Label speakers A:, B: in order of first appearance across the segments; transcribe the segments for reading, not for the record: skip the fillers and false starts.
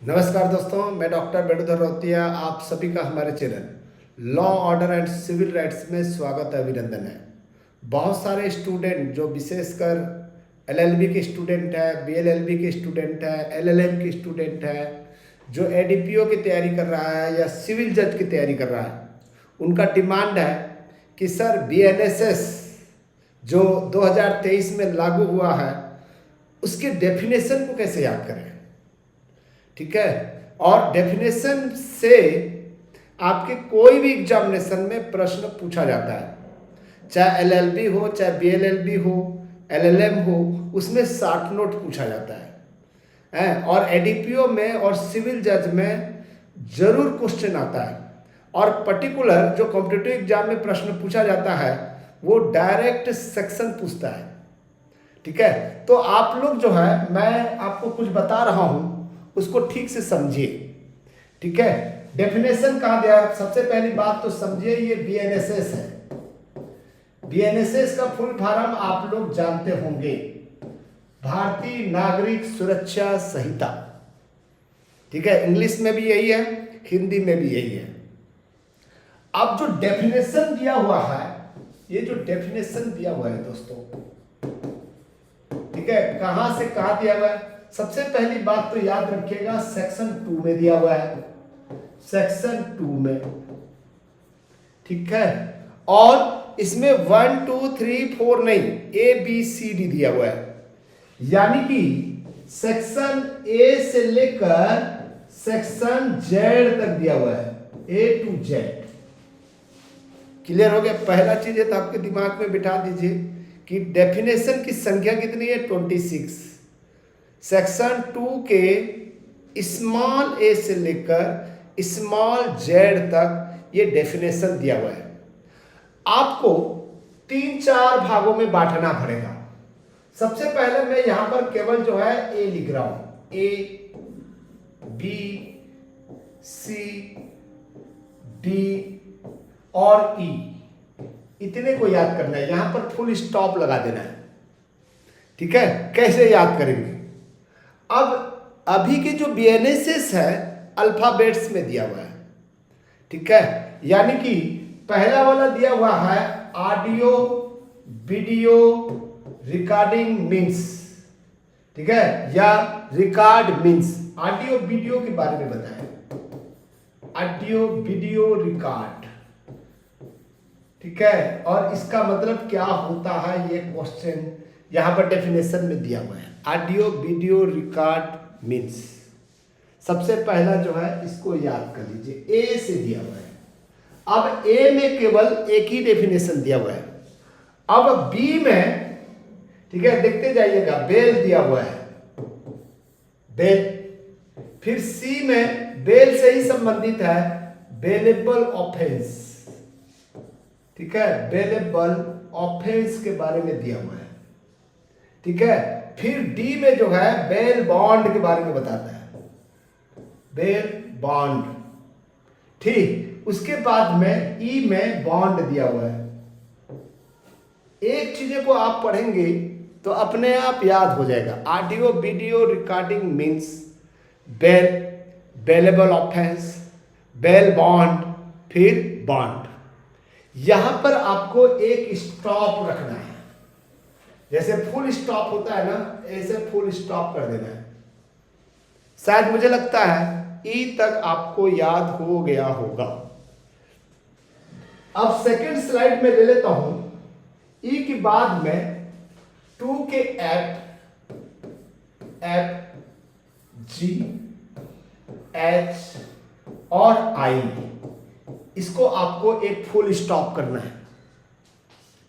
A: नमस्कार दोस्तों, मैं डॉक्टर वेणुधर रोहतिया आप सभी का हमारे channel law order and civil rights में स्वागत है, अभिनंदन है। बहुत सारे स्टूडेंट जो विशेषकर एलएलबी के स्टूडेंट है, बीएलएलबी के स्टूडेंट है, एलएलएम के स्टूडेंट है, जो एडीपीओ की तैयारी कर रहा है या सिविल जज की तैयारी कर रहा है, उनका डिमांड है कि सर बीएनएसएस जो 2023 में लागू हुआ है उसके डेफिनेशन को कैसे याद करें। ठीक है, और डेफिनेशन से आपके कोई भी एग्जामिनेशन में प्रश्न पूछा जाता है, चाहे एलएलबी हो, चाहे बीएलएलबी हो, एलएलएम हो, उसमें शॉर्ट नोट पूछा जाता है और एडीपीओ में और सिविल जज में जरूर क्वेश्चन आता है। और पर्टिकुलर जो कॉम्पिटिटिव एग्जाम में प्रश्न पूछा जाता है वो डायरेक्ट सेक्शन पूछता है। ठीक है, तो आप लोग जो है, मैं आपको कुछ बता रहा हूं उसको ठीक से समझिए। ठीक है, डेफिनेशन कहाँ दिया है, सबसे पहली बात तो समझिए, ये बीएनएसएस है। बीएनएसएस का फुल फॉर्म आप लोग जानते होंगे, भारतीय नागरिक सुरक्षा संहिता। ठीक है, इंग्लिश में भी यही है, हिंदी में भी यही है। अब जो डेफिनेशन दिया हुआ है, ये जो डेफिनेशन दिया हुआ है दोस्तों, ठीक है, कहां से कहां दिया हुआ है, सबसे पहली बात तो याद रखिएगा, सेक्शन 2 में दिया हुआ है, सेक्शन 2 में। ठीक है, और इसमें 1 2 3 4 नहीं, ABCD दिया हुआ है, यानी कि सेक्शन A से लेकर सेक्शन Z तक दिया हुआ है, A to Z। क्लियर हो गया। पहला चीज है तो आपके दिमाग में बिठा दीजिए कि डेफिनेशन की संख्या कितनी है, 26। सेक्शन 2 के स्मॉल a से लेकर स्मॉल z तक ये डेफिनेशन दिया हुआ है। आपको 3-4 भागों में बांटना पड़ेगा। सबसे पहले मैं यहां पर केवल जो है a लिख रहा हूं, A B C D और E, इतने को याद करना है, यहां पर फुल स्टॉप लगा देना है। ठीक है, कैसे याद करेंगे। अब अभी के जो बीएनएसएस है अल्फाबेट्स में दिया हुआ है। ठीक है, यानी कि पहला वाला दिया हुआ है ऑडियो वीडियो रिकॉर्डिंग मीन्स। ठीक है, या रिकॉर्ड मीन्स, ऑडियो वीडियो के बारे में बताएं, ऑडियो वीडियो रिकॉर्ड। ठीक है, और इसका मतलब क्या होता है, ये क्वेश्चन यहां पर डेफिनेशन में दिया हुआ है। ऑडियो वीडियो रिकॉर्ड मीन्स सबसे पहला जो है इसको याद कर लीजिए, ए से दिया हुआ है। अब ए में केवल एक ही डेफिनेशन दिया हुआ है। अब बी में, ठीक है, देखते जाइएगा, बेल दिया हुआ है, बेल। फिर सी में बेल से ही संबंधित है बेलेबल ऑफेंस। ठीक है, बेलेबल ऑफेंस के बारे में दिया हुआ है। ठीक है, फिर डी में जो है बेल बॉन्ड के बारे में बताता है, बेल बॉन्ड। ठीक, उसके बाद में ई में बॉन्ड दिया हुआ है। एक चीजें को आप पढ़ेंगे तो अपने आप याद हो जाएगा, audio video recording means bail, bailable offence, bail bond, फिर बॉन्ड। यहां पर आपको एक स्टॉप रखना है, जैसे फुल स्टॉप होता है ना, ऐसे फुल स्टॉप कर देना है। शायद मुझे लगता है ई तक आपको याद हो गया होगा। अब सेकंड स्लाइड में ले लेता हूं, ई के बाद में 2 के एफ जी एच और आई, इसको आपको एक फुल स्टॉप करना है।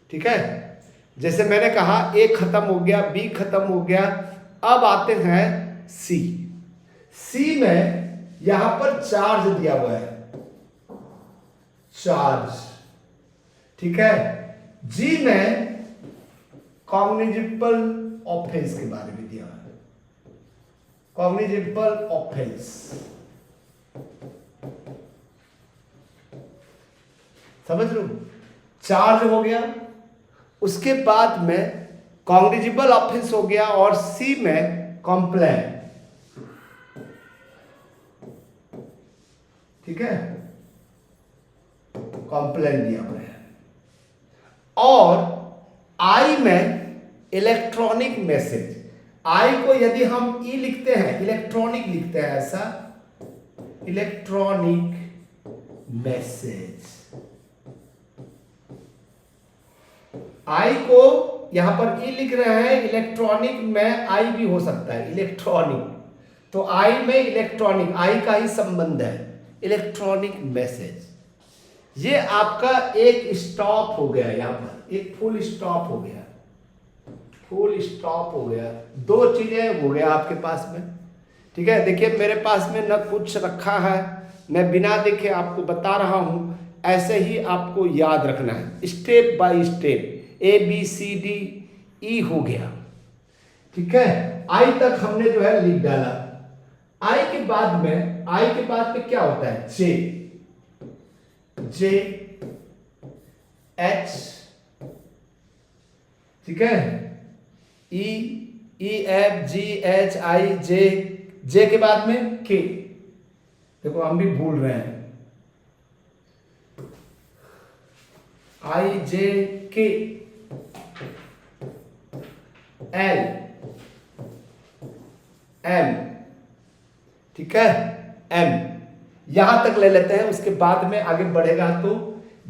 A: ठीक है, जैसे मैंने कहा ए खत्म हो गया, बी खत्म हो गया, अब आते हैं सी। सी में यहां पर चार्ज दिया हुआ है, चार्ज। ठीक है, जी में कॉग्निजिबल ऑफेंस के बारे में दिया हुआ है, कॉग्निजिबल ऑफेंस। समझ लो, चार्ज हो गया, उसके बाद में कॉग्निजिबल ऑफेंस हो गया, और सी में कंप्लेन। ठीक है, कॉम्प्लेन दिया हुआ है। और आई में इलेक्ट्रॉनिक मैसेज, आई को यदि हम ई लिखते हैं, इलेक्ट्रॉनिक लिखते हैं, ऐसा इलेक्ट्रॉनिक मैसेज। आई को यहां पर ई लिख रहे हैं, इलेक्ट्रॉनिक में आई भी हो सकता है, इलेक्ट्रॉनिक, तो आई में इलेक्ट्रॉनिक, आई का ही संबंध है, इलेक्ट्रॉनिक मैसेज। ये आपका एक स्टॉप हो गया, यहां पर एक फुल स्टॉप हो गया, फुल स्टॉप हो गया, दो चीजें हो गया आपके पास में। ठीक है, देखिए मेरे पास में न कुछ रखा है, मैं बिना देखे आपको बता रहा हूं, ऐसे ही आपको याद रखना है, step by step. A B C D E हो गया, ठीक है, आई तक हमने जो है लिख डाला। आई के बाद में क्या होता है, जे, जे एच, ठीक है, ई, E F G H I जे, जे के बाद में के, देखो हम भी भूल रहे हैं, आई जे के, एल एम, ठीक है, एम, यहां तक ले लेते हैं। उसके बाद में आगे बढ़ेगा तो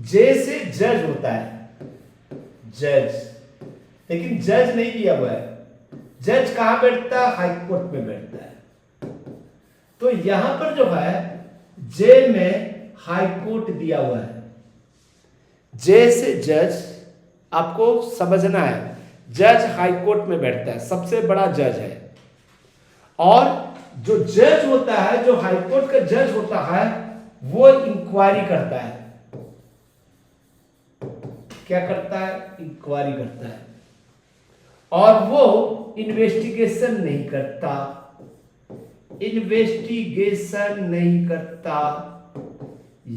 A: जे से जज होता है, जज, लेकिन जज नहीं दिया हुआ है, जज कहां बैठता है, हाई कोर्ट में बैठता है। तो यहां पर जो है जे में हाई कोर्ट दिया हुआ है, जे से जज आपको समझना है, जज हाई कोर्ट में बैठता है, सबसे बड़ा जज है। और जो जज होता है, जो हाई कोर्ट का जज होता है, वो इंक्वायरी करता है, क्या करता है, इंक्वायरी करता है, और वो इन्वेस्टिगेशन नहीं करता, इन्वेस्टिगेशन नहीं करता,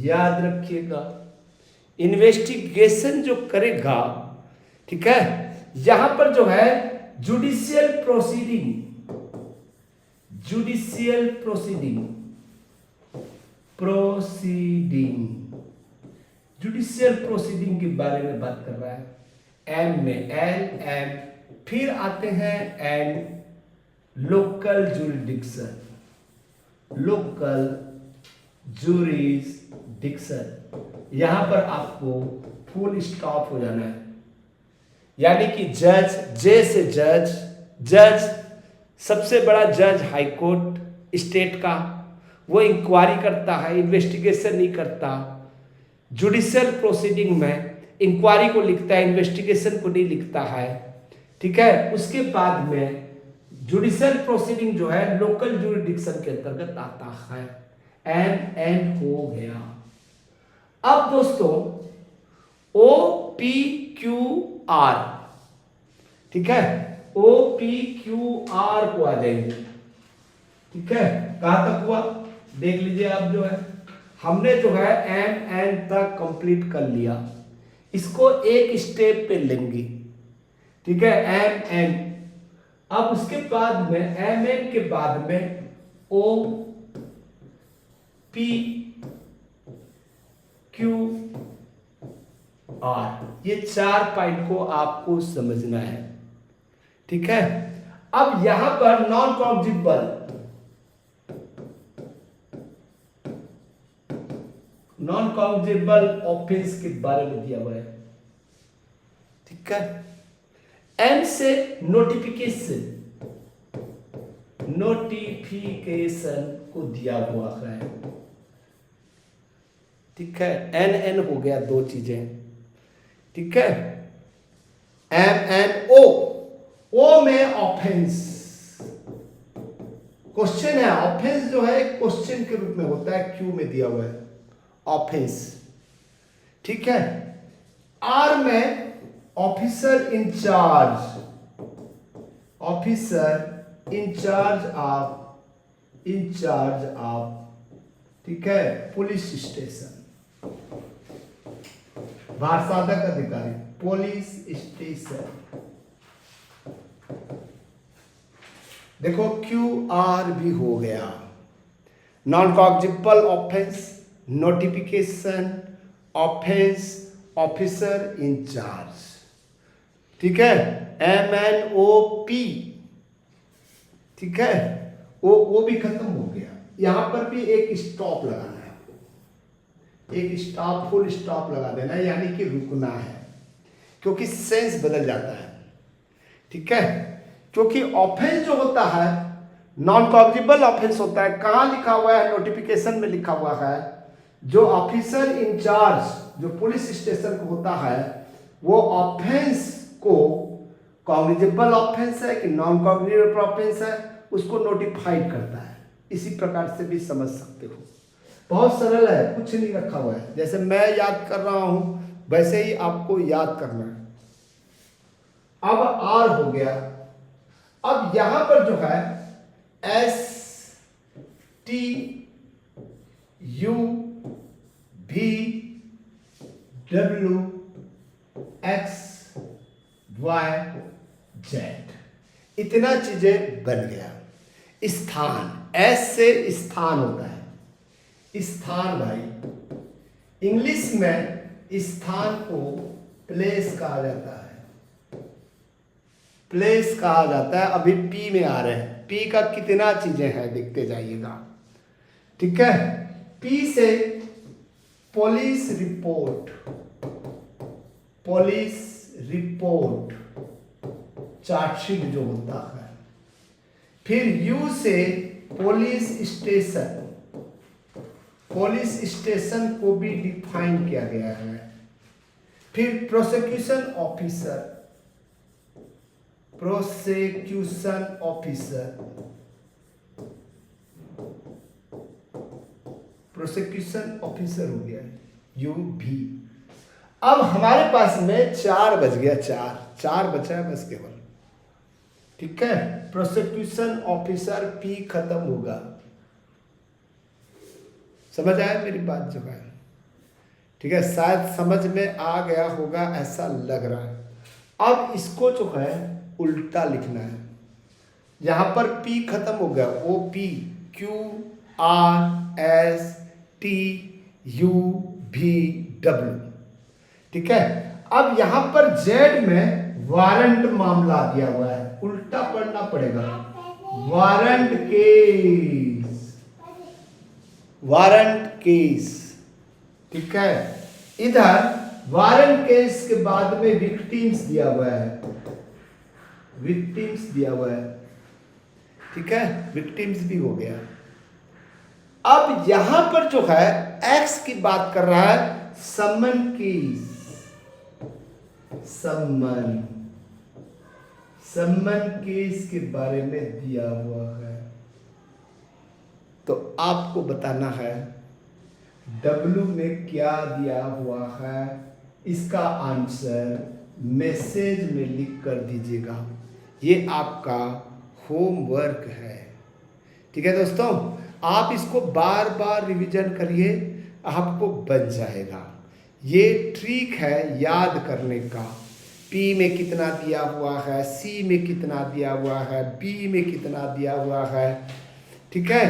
A: याद रखिएगा, इन्वेस्टिगेशन जो करेगा, ठीक है, यहां पर जो है judicial proceeding, judicial proceeding, judicial proceeding के बारे में बात कर रहा है, एम में एल एम, फिर आते हैं N, local jurisdiction, local jurisdiction, यहां पर आपको फुल स्टॉप हो जाना है, यानी कि जज, जे से जज, जज सबसे बड़ा जज हाई कोर्ट स्टेट का, वो इंक्वायरी करता है, इन्वेस्टिगेशन नहीं करता। जुडिशियल प्रोसीडिंग में इंक्वायरी को लिखता है, इन्वेस्टिगेशन को नहीं लिखता है, ठीक है। उसके बाद में जुडिशियल प्रोसीडिंग जो है लोकल जुरिडिक्शन के अंतर्गत आता है, एन हो गया। अब दोस्तों ओ पी क्यू आर, ठीक है, ओ पी क्यू आर को आ जाएंगे, ठीक है, कहां तक हुआ देख लीजिए आप, जो है हमने जो है एम एन तक कंप्लीट कर लिया, इसको एक स्टेप पे लेंगे, ठीक है, एम एन। अब उसके बाद में एम एन के बाद में ओ पी क्यू आर, ये 4 पॉइंट को आपको समझना है, ठीक है। अब यहां पर नॉन कॉग्निटिबल, नॉन कॉग्निटिबल ऑफेंस के बारे में दिया हुआ है, ठीक है। एम से नोटिफिकेशन, नोटिफिकेशन को दिया हुआ है, ठीक है, एन एन हो गया, 2 चीजें, ठीक है। एम एन ओ, ओ में ऑफेंस, क्वेश्चन है, ऑफेंस जो है क्वेश्चन के रूप में होता है, क्यू में दिया हुआ है ऑफेंस, ठीक है। आर में officer in charge, officer in charge of, ठीक है, पुलिस स्टेशन, भारसाधक अधिकारी, पुलिस स्टेशन। देखो क्यू आर भी हो गया, non cognizable offence, notification offence officer in charge, ठीक है, MNOP, ठीक है, वो भी खत्म हो गया। यहां पर भी एक स्टॉप लगाना है आपको, एक स्टॉप, फुल स्टॉप लगा देना है, यानी कि रुकना है, क्योंकि सेंस बदल जाता है, ठीक है। क्योंकि ऑफेंस जो होता है नॉन कॉग्निबल ऑफेंस होता है, कहाँ लिखा हुआ है, नोटिफिकेशन में लिखा हुआ है, जो ऑफिसर इंचार्ज जो पुलिस स्टेशन को होता है वो ऑफेंस को कॉग्निजेबल ऑफेंस है कि नॉन कॉग्निजेबल ऑफेंस है उसको नोटिफाइड करता है। इसी प्रकार से भी समझ सकते हो, बहुत सरल है, कुछ नहीं रखा हुआ है, जैसे मैं याद कर रहा हूं वैसे ही आपको याद करना है। अब आर हो गया। अब यहां पर जो है STUVWXYZ इतना चीजें बन गया। स्थान, एस से स्थान होता है, स्थान भाई, इंग्लिश में स्थान को प्लेस कहा जाता है, प्लेस कहा जाता है। अभी पी में आ रहे हैं, पी का कितना चीजें हैं देखते जाइएगा, ठीक है। पी से police report, police report chargesheet जो होता है। फिर यू से पुलिस स्टेशन, पुलिस स्टेशन को भी डिफाइन किया गया है। फिर prosecution officer, prosecution officer, prosecution officer हो गया यू भी। अब हमारे पास में 4 बच गया, 4 बचा है बस केवल, ठीक है। प्रोसिक्यूशन ऑफिसर पी खत्म होगा, समझ आया मेरी बात जो है, ठीक है, शायद समझ में आ गया होगा ऐसा लग रहा है। अब इसको जो है उल्टा लिखना है, यहां पर P खत्म हो गया, OP QRSTUVW, ठीक है। अब यहां पर Z में वारंट मामला दिया हुआ है, उल्टा पढ़ना पड़ेगा, वारंट केस, वारंट केस, ठीक है। इधर वारंट केस के बाद में विक्टिम्स दिया हुआ है, विक्टिम्स दिया हुआ है, ठीक है, विक्टिम्स भी हो गया। अब यहां पर जो है एक्स की बात कर रहा है, समन केस, सम्मन, सम्मन केस के बारे में दिया हुआ है, तो आपको बताना है W में क्या दिया हुआ है, इसका आंसर मैसेज में लिख कर दीजिएगा, ये आपका होमवर्क है, ठीक है दोस्तों। आप इसको बार बार रिवीजन करिए, आपको बन जाएगा। ये ट्रिक है याद करने का, P में कितना दिया हुआ है, C में कितना दिया हुआ है, B में कितना दिया हुआ है, ठीक है।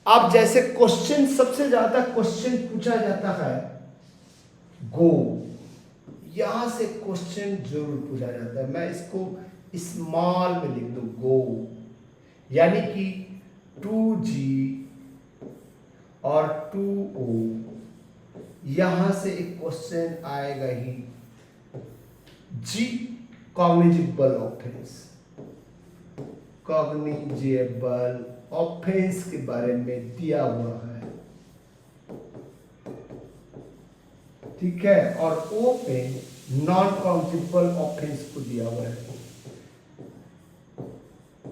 A: अब जैसे क्वेश्चन, सबसे ज्यादा क्वेश्चन पूछा जाता है गो, यहां से क्वेश्चन जरूर पूछा जाता है, मैं इसको स्मॉल में लिख दूं, गो, यानी कि 2G और 2O, यहां से एक क्वेश्चन आएगा ही। G cognizable offence, cognizable offence के बारे में दिया हुआ है, ठीक है, और O पे नॉन कॉग्निजेबल ऑफेंस को दिया हुआ है,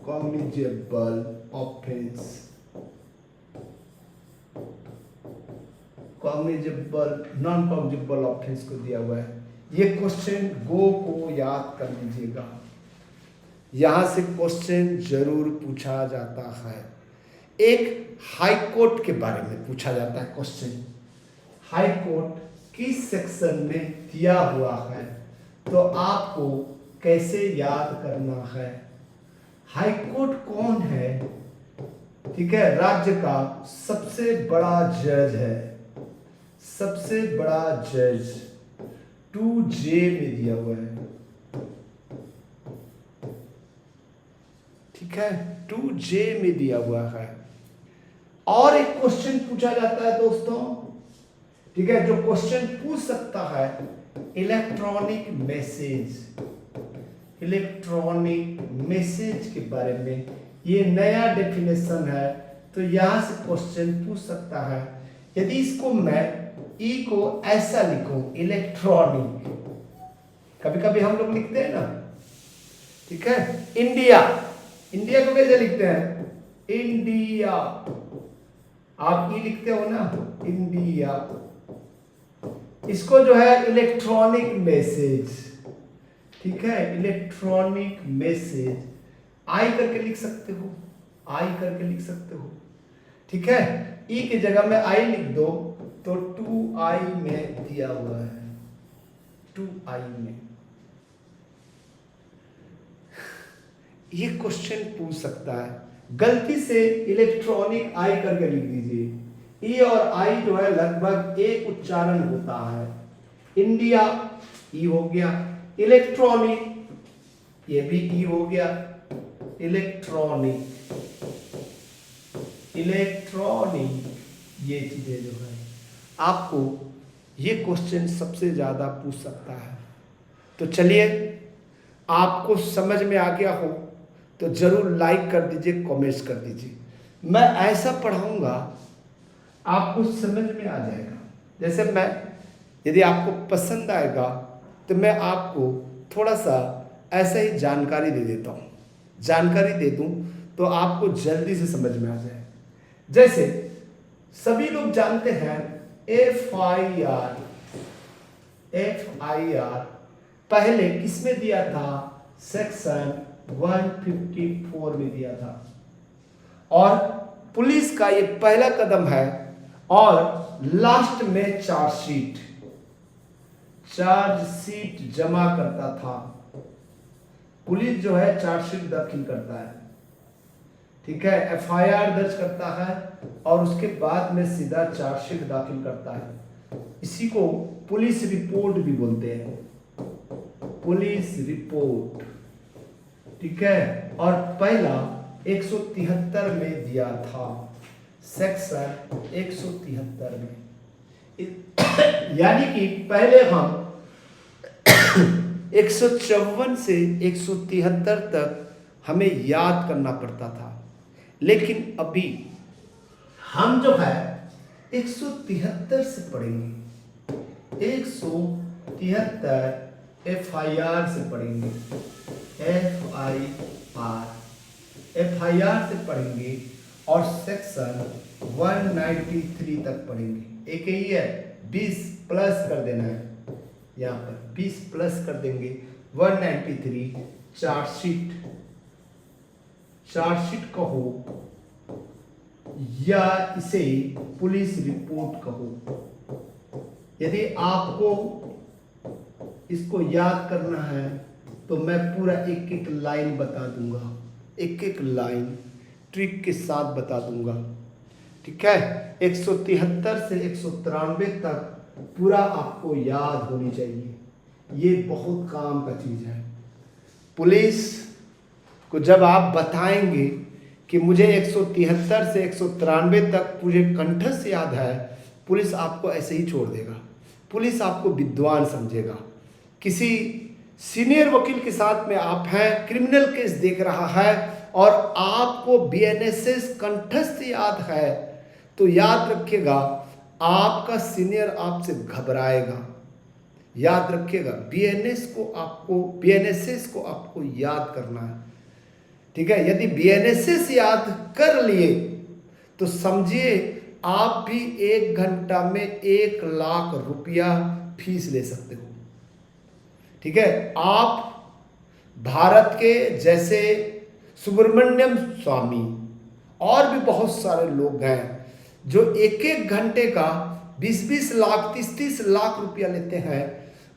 A: cognizable offence, cognizable non cognizable offence को दिया हुआ है। ये क्वेश्चन गो को याद कर लीजिएगा, यहां से क्वेश्चन जरूर पूछा जाता है। एक हाई कोर्ट के बारे में पूछा जाता है क्वेश्चन, हाई कोर्ट किस सेक्शन में दिया हुआ है, तो आपको कैसे याद करना है। हाई कोर्ट कौन है, ठीक है, राज्य का सबसे बड़ा जज है, सबसे बड़ा जज 2J में दिया हुआ है, ठीक है, 2J में दिया हुआ है। और एक क्वेश्चन पूछा जाता है दोस्तों, ठीक है, जो क्वेश्चन पूछ सकता है इलेक्ट्रॉनिक मैसेज, इलेक्ट्रॉनिक मैसेज के बारे में, ये नया डेफिनेशन है, तो यहां से क्वेश्चन पूछ सकता है। यदि इसको मैं ई को ऐसा लिखूं इलेक्ट्रॉनिक, कभी कभी हम लोग लिखते हैं ना, ठीक है, इंडिया, इंडिया को कैसे लिखते हैं, इंडिया, आप ई लिखते हो ना, इंडिया। इसको जो है इलेक्ट्रॉनिक मैसेज, ठीक है, इलेक्ट्रॉनिक मैसेज आई करके लिख सकते हो, आई करके लिख सकते हो, ठीक है। ई की जगह में आई लिख दो तो 2I में दिया हुआ है, 2I में। ये क्वेश्चन पूछ सकता है, गलती से इलेक्ट्रॉनिक आई करके लिख दीजिए। ई और आई जो है लगभग एक उच्चारण होता है। इंडिया ई हो गया, इलेक्ट्रॉनिक ये भी ई हो गया, इलेक्ट्रॉनिक, इलेक्ट्रॉनिक, ये चीजें जो है आपको ये क्वेश्चन सबसे ज्यादा पूछ सकता है। तो चलिए, आपको समझ में आ गया हो तो जरूर लाइक कर दीजिए, कमेंट्स कर दीजिए। मैं ऐसा पढ़ाऊंगा आपको समझ में आ जाएगा। जैसे मैं, यदि आपको पसंद आएगा तो मैं आपको थोड़ा सा ऐसा ही जानकारी दे देता हूँ, जानकारी दे दूँ तो आपको जल्दी से समझ में आ जाए। जैसे सभी लोग जानते हैं FIR, FIR पहले किसमें दिया था, सेक्शन 154 में दिया था, और पुलिस का ये पहला कदम है। और लास्ट में चार्जशीट जमा करता था, पुलिस जो है चार्जशीट दाखिल करता है, ठीक है, FIR दर्ज करता है और उसके बाद में सीधा चार्जशीट दाखिल करता है। इसी को पुलिस रिपोर्ट भी बोलते हैं, पुलिस रिपोर्ट, ठीक है। और पहला 173 में दिया था, सेक्शन 173 में, यानी कि पहले हम 154 से 173 तक हमें याद करना पड़ता था, लेकिन अभी हम जो है 173 से पढ़ेंगे, 173 FIR से पढ़ेंगे, FIR से पढ़ेंगे और सेक्शन 193 तक पढ़ेंगे। एक ही है, 20 प्लस कर देना है, यहाँ पर 20 प्लस कर देंगे, 193 चार्जशीट, चार्जशीट कहो या इसे पुलिस रिपोर्ट कहो। यदि आपको इसको याद करना है तो मैं पूरा एक एक लाइन बता दूंगा, एक एक लाइन ट्रिक के साथ बता दूंगा, ठीक है। 173 से 193 तक पूरा आपको याद होनी चाहिए, ये बहुत काम का चीज़ है। पुलिस को जब आप बताएंगे कि मुझे 173 से 193 तक मुझे कंठस्थ याद है, पुलिस आपको ऐसे ही छोड़ देगा, पुलिस आपको विद्वान समझेगा। किसी सीनियर वकील के साथ में आप हैं, क्रिमिनल केस देख रहा है और आपको BNSS कंठस्थ याद है, तो याद रखिएगा आपका सीनियर आपसे घबराएगा। याद रखिएगा BNSS को आपको याद करना है, ठीक है। यदि BNSS याद कर लिए तो समझिए आप भी 1 घंटा में 1 लाख रुपया फीस ले सकते हो, ठीक है। आप भारत के जैसे सुब्रमण्यम स्वामी और भी बहुत सारे लोग हैं जो 1-1 घंटे का 20-20 लाख 30-30 लाख रुपया लेते हैं,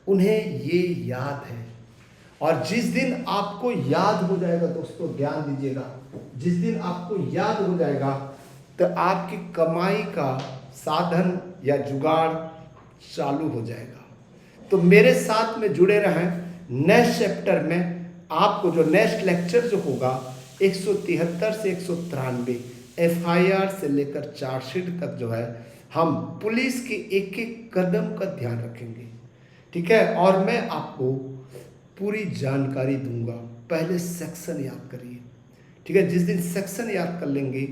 A: उन्हें ये याद है। और जिस दिन आपको याद हो जाएगा दोस्तों, ध्यान दीजिएगा, जिस दिन आपको याद हो जाएगा तो आपकी कमाई का साधन या जुगाड़ चालू हो जाएगा। तो मेरे साथ में जुड़े रहें। नेक्स्ट चैप्टर में आपको जो नेक्स्ट लेक्चर जो होगा 173 से 193 FIR से लेकर चार्जशीट तक जो है हम पुलिस के एक एक कदम का ध्यान रखेंगे, ठीक है। और मैं आपको पूरी जानकारी दूंगा। पहले सेक्शन याद करिए, ठीक है। जिस दिन सेक्शन याद कर लेंगे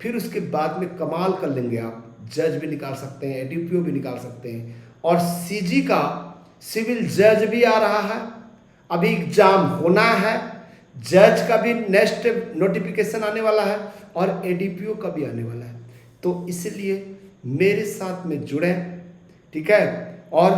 A: फिर उसके बाद में कमाल कर लेंगे आप। जज भी निकाल सकते हैं, ADPO भी निकाल सकते हैं, और CG का सिविल जज भी आ रहा है, अभी एग्जाम होना है। जज का भी नेक्स्ट नोटिफिकेशन आने वाला है और ADPO का भी आने वाला है। तो इसलिए मेरे साथ में जुड़ें, ठीक है। और